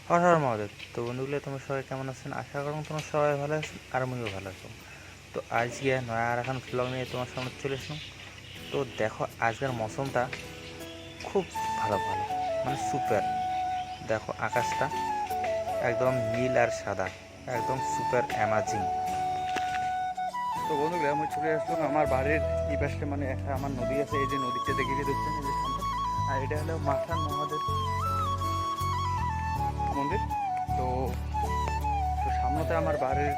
হর হর মহাদেব। তো বন্ধুগুলো, তোমরা সবাই কেমন আছেন? আশা করুন তোমরা সবাই ভালো আছেন আর আমিও ভালো আছো। তো আজকে নয়া আর এখন ভ্লগ নিয়ে তোমার সামনে চলে এসলাম। তো দেখো, আজকের মৌসুমটা খুব ভালো ভালো, মানে সুপার। দেখো আকাশটা একদম নীল আর সাদা, একদম সুপার অ্যামাজিং। তো বন্ধুগুলো আমি চলে আসলাম আমার বাড়ির এই পাশে, মানে একটা আমার নদী আছে। এই যে নদীতে দেখে দেখছেন, এই যে সামনে, আর এটা হলো মাথান মহাদেব মন্দির। তো তো সামনেতে আমার বাড়ির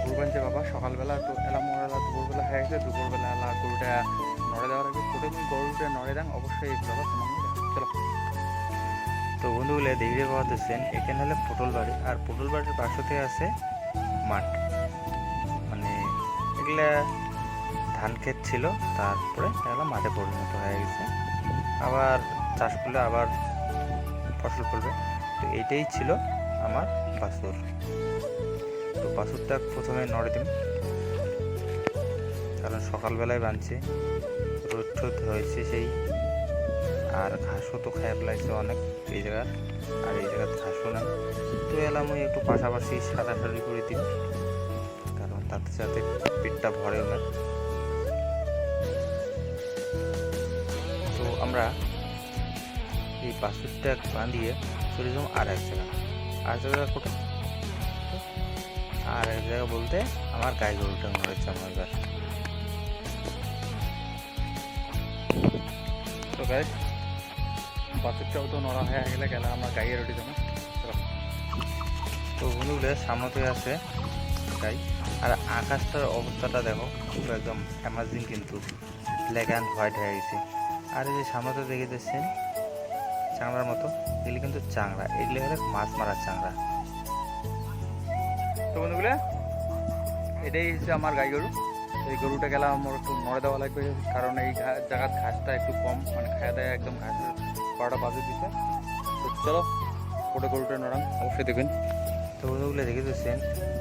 গরু বানছে বাবা সকালবেলা। তো এলা মোড়ালা দুপুরবেলা হয়ে গেছে, দুপুরবেলা এলা গরুটা নড়ে দেওয়ার আগে প্রথমে গরুটা নড়ে দেন, অবশ্যই এই ব্লগটা তোমার চলো। তো বন্ধুগুলো, দেখতে পাচ্ছেন এখানে হলো পটল বাড়ি, আর পটল বাড়ির পাশে আছে মাঠ। মানে এগুলা ধান ক্ষেত ছিল, তারপরে এগুলো মাঠে পরিণত হয়ে গেছে। আবার চাষ করলে আবার ফসল ফলবে। তো এইটাই ছিল আমার বাছুর। তো বাছুরটা প্রথমে নড়ে দিন, কারণ সকালবেলায় বাঁধছে, রোদ টোদ হয়েছে সেই, আর ঘাসও তো খায় ফেলাইছে অনেক এই জায়গার, আর এই জায়গার ঘাসও নাই। তো এলাম ওই একটু পাশাপাশি সারাসারি করে দিন, কারণ তাতে যাতে পেটটা ভরেও না। তো আমরা এই বাছুরটা বাঁধিয়ে চলে যাবো আর এক জায়গা। আর জায়গা কোথায়? আর এক জায়গা বলতে আমার গাই গরুটা নড়েছে আমার এবার। তো গাইস, বাছুরটাও তো নড়া হয়ে গেলে গেলে আমার গাইয়ে রুটি জমা। চলো। তো বন্ধুগুলো, সামনে থেকে আছে গাই। আর আকাশটার অবস্থাটা দেখো, খুব একদম অ্যামাজিং, কিন্তু ব্ল্যাক অ্যান্ড হোয়াইট হয়ে গেছে। আর এই যে সামনেতে দেখে দিচ্ছেন চাংড়ার মতো, এগুলি কিন্তু চাংড়া, এগুলি হলে মাছ মারার চাংড়া। তো বন্ধুগুলো, এটাই হচ্ছে আমার গাই গরু। এই গরুটা গেলাম আমার একটু নড়ে দেওয়া লাগবে, কারণ এই জায়গার ঘাসটা একটু কম, মানে খাওয়া দাওয়া একদম ঘাসের পাড়াটা বাজে দিতে। তো চলো, ওটা গরুটা নড়াম, অবশ্যই দেখবেন। তো বন্ধুগুলো, দেখে দিচ্ছেন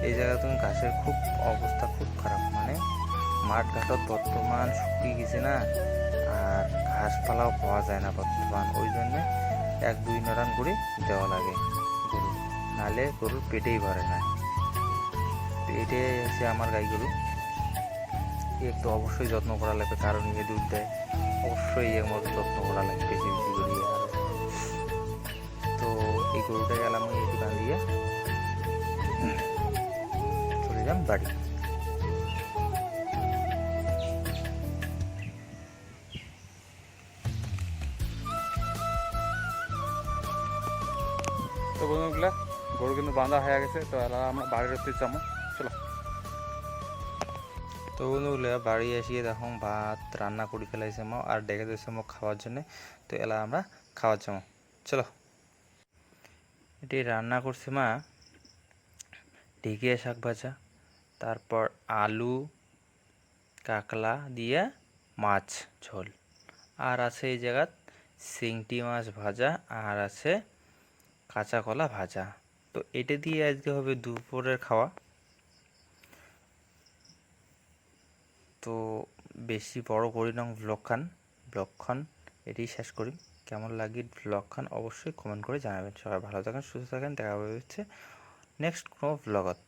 এই জায়গায় তুমি ঘাসের খুব অবস্থা খুব খারাপ, মানে মাঠ ঘাটত বর্তমান শুকিয়ে গেছে না, আর ঘাসপালাও পাওয়া যায় না বর্তমান। ওই জন্যে 1-2 নরান করে দেওয়া লাগে গরু, নাহলে গরুর পেটেই ভরে না। তো এটাই হচ্ছে আমার গাই গরু। একটু অবশ্যই যত্ন করা লাগবে, কারণ ইয়ে দুধ দেয়, অবশ্যই এর মতো যত্ন করা লাগবে বেশি বেশি করে আরো। তো এই গরুটা গেলাম ওই এটি বাঁধিয়ে চলে যাম বাড়ি। তো বন্ধুগুলা, গরু কিন্তু বাঁধা হয়ে গেছে। তো এলা আমরা বাড়ির হচ্ছে যাবো, চলো। তো বন্ধুগুলো, বাড়ি এসিয়ে দেখো ভাত রান্না করে ফেলাইছে মা, আর ডেকে দিয়েছে মা খাওয়ার জন্যে। তো এলা আমরা খাওয়ার যাবো, চলো। এটি রান্না করছে মা ঢেঁকিয়া শাক ভাজা, তারপর আলু কাকলা দিয়ে মাছ ঝোল, আর আছে এই জায়গাত চিংড়ি মাছ ভাজা, আর আছে কাঁচা কলা ভাজা। তো এটা দিয়ে আজকে হবে দুপুরের খাওয়া। তো বেশি বড় করি না ব্লগখান এটি শেষ করি। কেমন লাগে ব্লগখান অবশ্যই কমেন্ট করে জানাবেন। সবাই ভালো থাকেন, সুস্থ থাকেন, দেখা হচ্ছে নেক্সট কোনো ব্লগত।